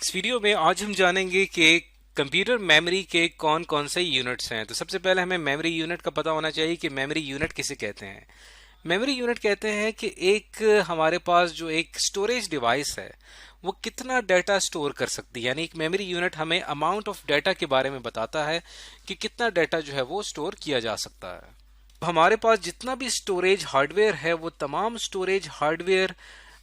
इस वीडियो में आज हम जानेंगे कि कंप्यूटर मेमोरी के कौन कौन से यूनिट्स हैं। तो सबसे पहले हमें मेमोरी यूनिट का पता होना चाहिए कि मेमोरी यूनिट किसे कहते हैं। मेमोरी यूनिट कहते हैं कि एक हमारे पास जो एक स्टोरेज डिवाइस है वो कितना डाटा स्टोर कर सकती है। यानी एक मेमोरी यूनिट हमें अमाउंट ऑफ डाटा के बारे में बताता है कि कितना डाटा जो है वो स्टोर किया जा सकता है। हमारे पास जितना भी स्टोरेज हार्डवेयर है वो तमाम स्टोरेज हार्डवेयर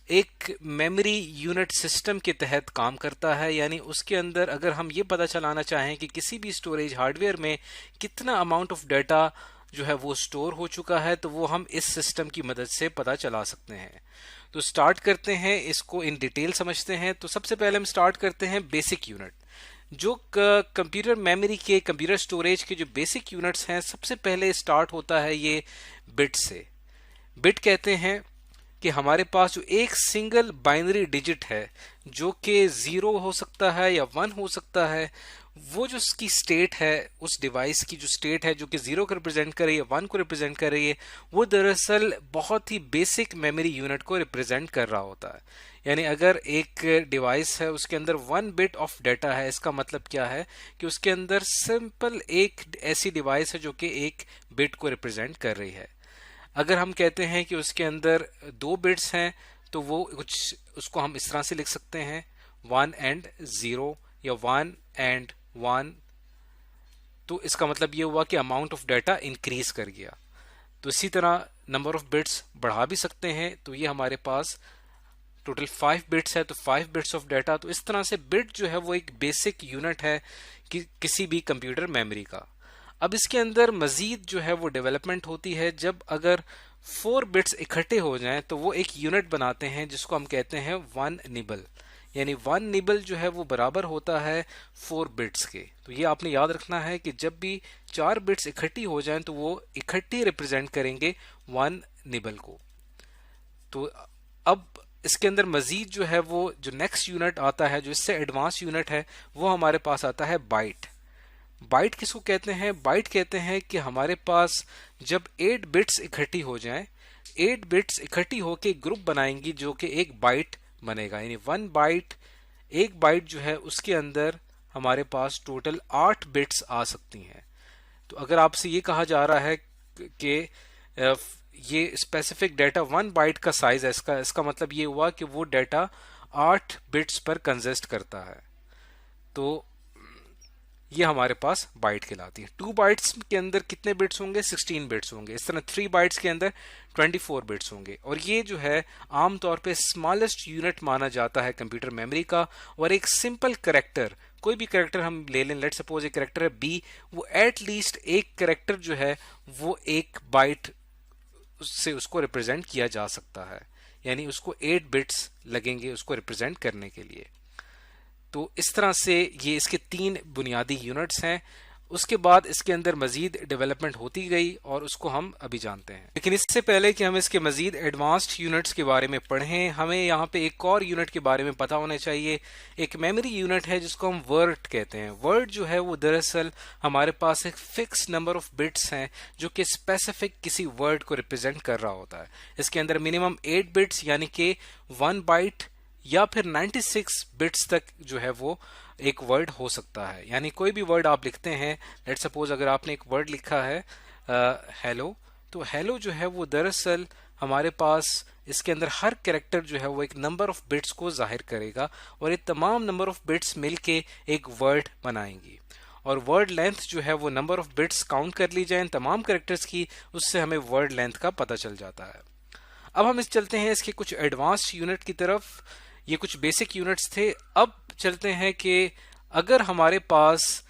एक मेमोरी यूनिट सिस्टम के तहत काम करता है। यानी उसके अंदर अगर हम ये पता चलाना चाहें कि किसी भी स्टोरेज हार्डवेयर में कितना अमाउंट ऑफ डाटा जो है वो स्टोर हो चुका है तो वो हम इस सिस्टम की मदद से पता चला सकते हैं। तो स्टार्ट करते हैं, इसको इन डिटेल समझते हैं। तो सबसे पहले हम स्टार्ट करते हैं बेसिक यूनिट। जो कंप्यूटर मेमोरी के कंप्यूटर स्टोरेज के जो बेसिक यूनिट्स हैं, सबसे पहले स्टार्ट होता है ये बिट से। बिट कहते हैं कि हमारे पास जो एक सिंगल बाइनरी डिजिट है जो कि 0 हो सकता है या 1 हो सकता है, वो जो उसकी स्टेट है, उस डिवाइस की जो स्टेट है जो कि 0 को रिप्रेजेंट कर रही है, 1 को रिप्रेजेंट कर रही है, वो दरअसल बहुत ही बेसिक मेमोरी यूनिट को रिप्रेजेंट कर रहा होता है। यानी अगर एक डिवाइस है उसके अंदर 1 बिट ऑफ डाटा है, इसका मतलब क्या है कि उसके अंदर सिंपल एक ऐसी डिवाइस है जो कि एक बिट को रिप्रेजेंट कर रही है। अगर हम कहते हैं कि उसके अंदर 2 बिट्स हैं तो वो कुछ उसको हम इस तरह से लिख सकते हैं 1 एंड 0 या 1 एंड 1। तो इसका मतलब ये हुआ कि अमाउंट ऑफ डाटा इंक्रीज कर गया। तो इसी तरह नंबर ऑफ बिट्स बढ़ा भी सकते हैं। तो ये हमारे पास टोटल 5 बिट्स है तो 5 बिट्स ऑफ डाटा। तो इस तरह से बिट जो है वो एक बेसिक यूनिट है कि किसी भी कंप्यूटर मेमोरी का। अब इसके अंदर मजीद जो है वो डेवलपमेंट होती है जब अगर 4 बिट्स इकट्ठे हो जाएं तो वो एक यूनिट बनाते हैं जिसको हम कहते हैं 1 निबल। यानी 1 निबल जो है वो बराबर होता है 4 बिट्स के। तो ये आपने याद रखना है कि जब भी 4 बिट्स इकट्ठी हो जाएं तो वो इकट्ठी रिप्रेजेंट करेंगे 1 निबल को। तो अब इसके अंदर मजीद जो है वो जो नेक्स्ट यूनिट आता है, जो इससे एडवांस यूनिट है, वो हमारे पास आता है बाइट। बाइट किसको कहते हैं? बाइट कहते हैं कि हमारे पास जब 8 बिट्स इकट्ठी हो जाएं, 8 बिट्स इकट्ठी होके ग्रुप बनाएंगी जो कि एक बाइट बनेगा। यानी 1 बाइट, एक बाइट जो है उसके अंदर हमारे पास टोटल 8 बिट्स आ सकती हैं। तो अगर आपसे ये कहा जा रहा है कि ये स्पेसिफिक डाटा 1 बाइट का साइज है, इसका मतलब ये हुआ कि वो डाटा 8 बिट्स पर कंसिस्ट करता है। तो ये हमारे पास बाइट कहलाती है। 2 बाइट्स के अंदर कितने बिट्स होंगे? 16 बिट्स होंगे। इस तरह 3 बाइट्स के अंदर 24 बिट्स होंगे। और ये जो है आमतौर पे स्मॉलेस्ट यूनिट माना जाता है कंप्यूटर मेमोरी का। और एक सिंपल कैरेक्टर, कोई भी कैरेक्टर हम ले लें, लेट सपोज एक कैरेक्टर है बी, वो एटलीस्ट एक कैरेक्टर जो है वो 1 बाइट से उसको रिप्रेजेंट किया जा सकता है। यानी उसको 8 बिट्स लगेंगे उसको रिप्रेजेंट करने के लिए। तो इस तरह से ये इसके 3 बुनियादी यूनिट्स हैं। उसके बाद इसके अंदर मजीद डेवलपमेंट होती गई और उसको हम अभी जानते हैं। लेकिन इससे पहले कि हम इसके मजीद एडवांस्ड यूनिट्स के बारे में पढ़ें, हमें यहाँ पे एक और यूनिट के बारे में पता होना चाहिए। एक मेमोरी यूनिट है जिसको हम वर्ड कहते हैं। वर्ड जो है वो दरअसल हमारे पास एक फिक्स नंबर ऑफ बिट्स हैं जो कि स्पेसिफिक किसी वर्ड को रिप्रेजेंट कर रहा होता है। इसके अंदर मिनिमम 8 बिट्स यानी कि 1 बाइट या फिर 96 बिट्स तक जो है वो एक वर्ड हो सकता है। यानी कोई भी वर्ड आप लिखते हैं, लेट सपोज अगर आपने एक वर्ड लिखा है हेलो, तो हेलो जो है वो दरअसल हमारे पास इसके अंदर हर कैरेक्टर जो है वो एक नंबर ऑफ बिट्स को जाहिर करेगा और ये तमाम नंबर ऑफ बिट्स मिलके एक वर्ड बनाएंगी। और वर्ड लेंथ जो है वो नंबर ऑफ बिट्स काउंट कर ली जाए तमाम कैरेक्टर्स की, उससे हमें वर्ड लेंथ का पता चल जाता है। अब हम चलते हैं इसके कुछ एडवांस्ड यूनिट की तरफ। ये कुछ बेसिक यूनिट्स थे। अब चलते हैं कि अगर हमारे पास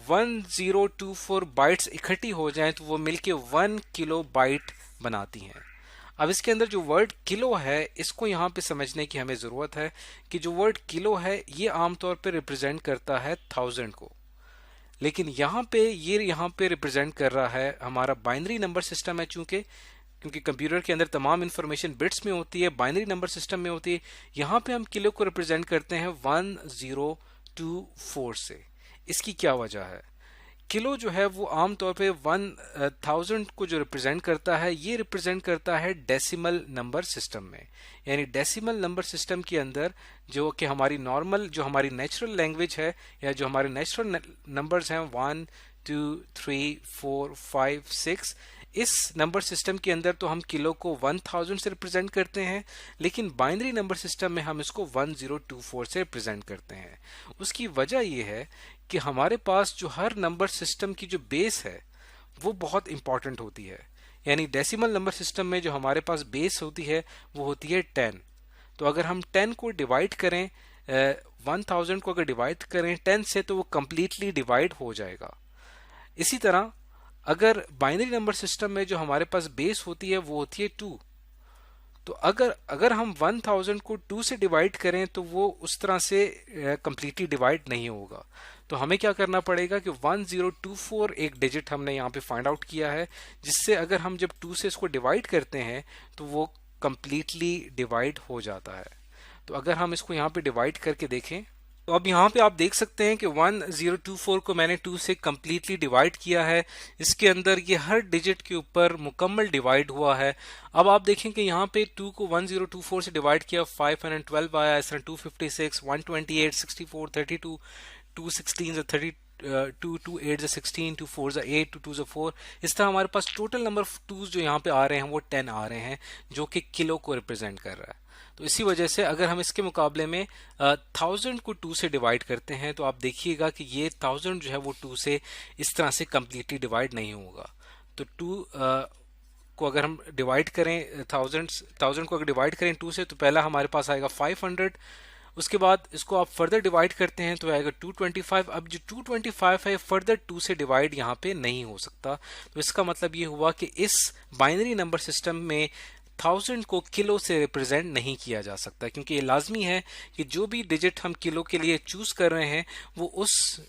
1024 बाइट्स इकट्ठी हो जाएं तो वो मिलके 1 किलो बाइट बनाती हैं। अब इसके अंदर जो वर्ड किलो है, इसको यहाँ पे समझने की हमें ज़रूरत है कि जो वर्ड किलो है ये आमतौर पे रिप्रेजेंट करता है 1000 को। लेकिन यहाँ पे रिप्रेजेंट कर रहा है हमारा बाइनरी नंबर सिस्टम है। क्योंकि कंप्यूटर के अंदर तमाम इंफॉर्मेशन बिट्स में होती है, बाइनरी नंबर सिस्टम में होती है। यहाँ पे हम किलो को रिप्रेजेंट करते हैं 1024 से। इसकी क्या वजह है किलो जो है वो आमतौर पे 1000 को जो रिप्रेजेंट करता है, ये रिप्रेजेंट करता है डेसिमल नंबर सिस्टम में। यानी डेसिमल नंबर सिस्टम के अंदर जो कि हमारी नॉर्मल, जो हमारी नेचुरल लैंग्वेज है या जो हमारे नेचुरल नंबर्स हैं 1 2 3 4 5 6, इस नंबर सिस्टम के अंदर तो हम किलो को 1000 से रिप्रेजेंट करते हैं, लेकिन बाइनरी नंबर सिस्टम में हम इसको 1024 से रिप्रेजेंट करते हैं। उसकी वजह यह है कि हमारे पास जो हर नंबर सिस्टम की जो बेस है वो बहुत इंपॉर्टेंट होती है। यानी डेसिमल नंबर सिस्टम में जो हमारे पास बेस होती है वो होती है 10। तो अगर हम 10 को डिवाइड करें, 1000 को अगर डिवाइड करें 10 से, तो वो कंप्लीटली डिवाइड हो जाएगा। इसी तरह अगर बाइनरी नंबर सिस्टम में जो हमारे पास बेस होती है वो होती है 2, तो अगर हम 1000 को 2 से डिवाइड करें तो वो उस तरह से कंप्लीटली डिवाइड नहीं होगा। तो हमें क्या करना पड़ेगा कि 1024 एक डिजिट हमने यहाँ पे फाइंड आउट किया है, जिससे अगर हम जब 2 से इसको डिवाइड करते हैं तो वो कंप्लीटली डिवाइड हो जाता है। तो अगर हम इसको यहाँ पे डिवाइड करके देखें तो अब यहाँ पे आप देख सकते हैं कि 1024 को मैंने 2 से कम्प्लीटली डिवाइड किया है। इसके अंदर ये हर डिजिट के ऊपर मुकम्मल डिवाइड हुआ है। अब आप देखें कि यहाँ पे 2 को 1024 से डिवाइड किया, 512 आया, इस तरह 256, 128, 64, 32, 2 16 30, 2 8 16, 2 4 8, 2 2 4, इस तरह हमारे पास टोटल नंबर ऑफ 2s जो यहाँ पे आ रहे हैं वो 10 आ रहे हैं, जो कि किलो को रिप्रेजेंट कर रहा है। तो इसी वजह से अगर हम इसके मुकाबले में 1000 को 2 से डिवाइड करते हैं तो आप देखिएगा कि ये 1000 जो है वो 2 से इस तरह से कम्प्लीटली डिवाइड नहीं होगा। तो 2 को अगर हम डिवाइड करें 1000 को अगर डिवाइड करें 2 से, तो पहला हमारे पास आएगा 500, उसके बाद इसको आप फर्दर डिवाइड करते हैं तो आएगा 225। अब जो 225 है फर्दर 2 से डिवाइड यहाँ पे नहीं हो सकता। तो इसका मतलब ये हुआ कि इस बाइनरी नंबर सिस्टम में 1000 को किलो से रिप्रेजेंट नहीं किया जा सकता, क्योंकि ये लाजमी है कि जो भी डिजिट हम किलो के लिए चूज कर रहे हैं वो उस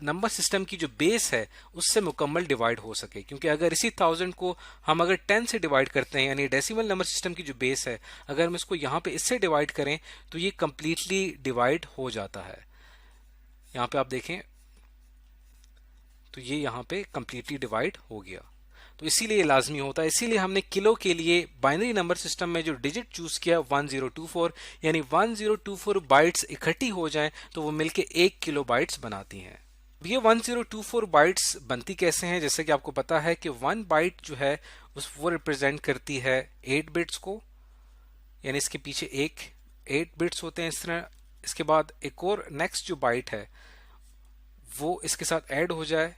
नंबर सिस्टम की जो बेस है उससे मुकम्मल डिवाइड हो सके। क्योंकि अगर इसी 1000 को हम अगर 10 से डिवाइड करते हैं, यानी डेसिमल नंबर सिस्टम की जो बेस है, अगर हम इसको यहाँ पे इससे डिवाइड करें तो ये कंप्लीटली डिवाइड हो जाता है। यहाँ पे आप देखें तो ये यहाँ पे कंप्लीटली डिवाइड हो गया। तो इसीलिए लाजमी होता है, इसीलिए हमने किलो के लिए बाइनरी नंबर सिस्टम में जो डिजिट चूज किया 1024, यानी 1024 बाइट्स इकट्ठी हो जाएं तो वो मिलके 1 किलो बाइट्स बनाती हैं। ये 1024 बाइट्स बनती कैसे हैं? जैसे कि आपको पता है कि 1 बाइट जो है वो रिप्रेजेंट करती है 8 बिट्स को, यानी इसके पीछे 8 बिट्स होते हैं इस तरह। इसके बाद एक और नेक्स्ट जो बाइट है वो इसके साथ ऐड हो जाए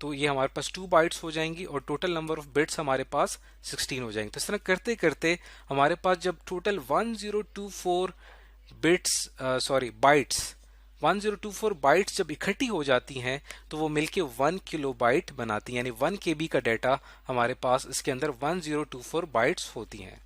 तो ये हमारे पास 2 बाइट्स हो जाएंगी और टोटल नंबर ऑफ बिट्स हमारे पास 16 हो जाएंगे। तो इस तरह करते करते हमारे पास जब टोटल 1024 बाइट्स जब इकट्ठी हो जाती हैं तो वो मिलके 1 किलो बाइट बनाती हैं, यानी 1 KB का डाटा हमारे पास इसके अंदर 1024 बाइट्स होती हैं।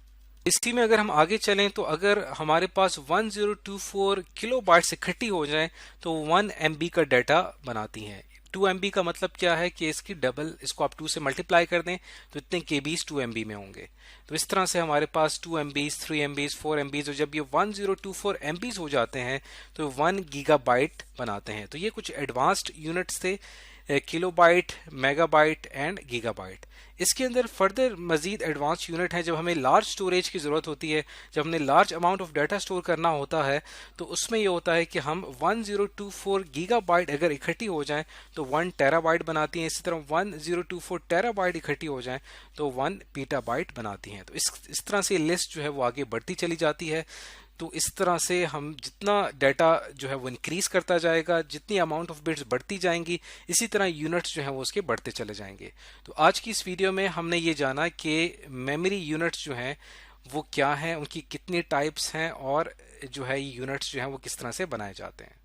इसी में अगर हम आगे चलें तो अगर हमारे पास 1024 किलो बाइट्स इकट्ठी हो जाएं तो 1 MB का डाटा बनाती हैं। 2 MB का मतलब क्या है कि इसकी डबल, इसको आप 2 से मल्टीप्लाई कर दें तो इतने KBs 2 MB में होंगे। तो इस तरह से हमारे पास 2 MBs, 3 MBs, 4 MBs, और जब ये 1024 MBs हो जाते हैं तो 1 गीगाबाइट बनाते हैं। तो ये कुछ एडवांस्ड यूनिट्स थे, किलोबाइट, मेगाबाइट एंड गीगाबाइट। इसके अंदर फर्दर मजीद एडवांस यूनिट है जब हमें लार्ज स्टोरेज की ज़रूरत होती है, जब हमें large amount of data store करना होता है तो उसमें ये होता है कि हम 1024 गीगाबाइट अगर इकट्ठी हो जाएं तो 1 टेराबाइट बनाती हैं। इसी तरह 1024 टेराबाइट इकट्ठी हो जाएं तो 1 पीटाबाइट बनाती हैं। तो इस तरह से लिस्ट जो है वो आगे बढ़ती चली जाती है। तो इस तरह से हम जितना डाटा जो है वो इंक्रीज करता जाएगा, जितनी अमाउंट ऑफ बिट्स बढ़ती जाएंगी, इसी तरह यूनिट्स जो हैं वो उसके बढ़ते चले जाएंगे। तो आज की इस वीडियो में हमने ये जाना कि मेमोरी यूनिट्स जो हैं वो क्या हैं, उनकी कितनी टाइप्स हैं और जो है यूनिट्स जो हैं वो किस तरह से बनाए जाते हैं।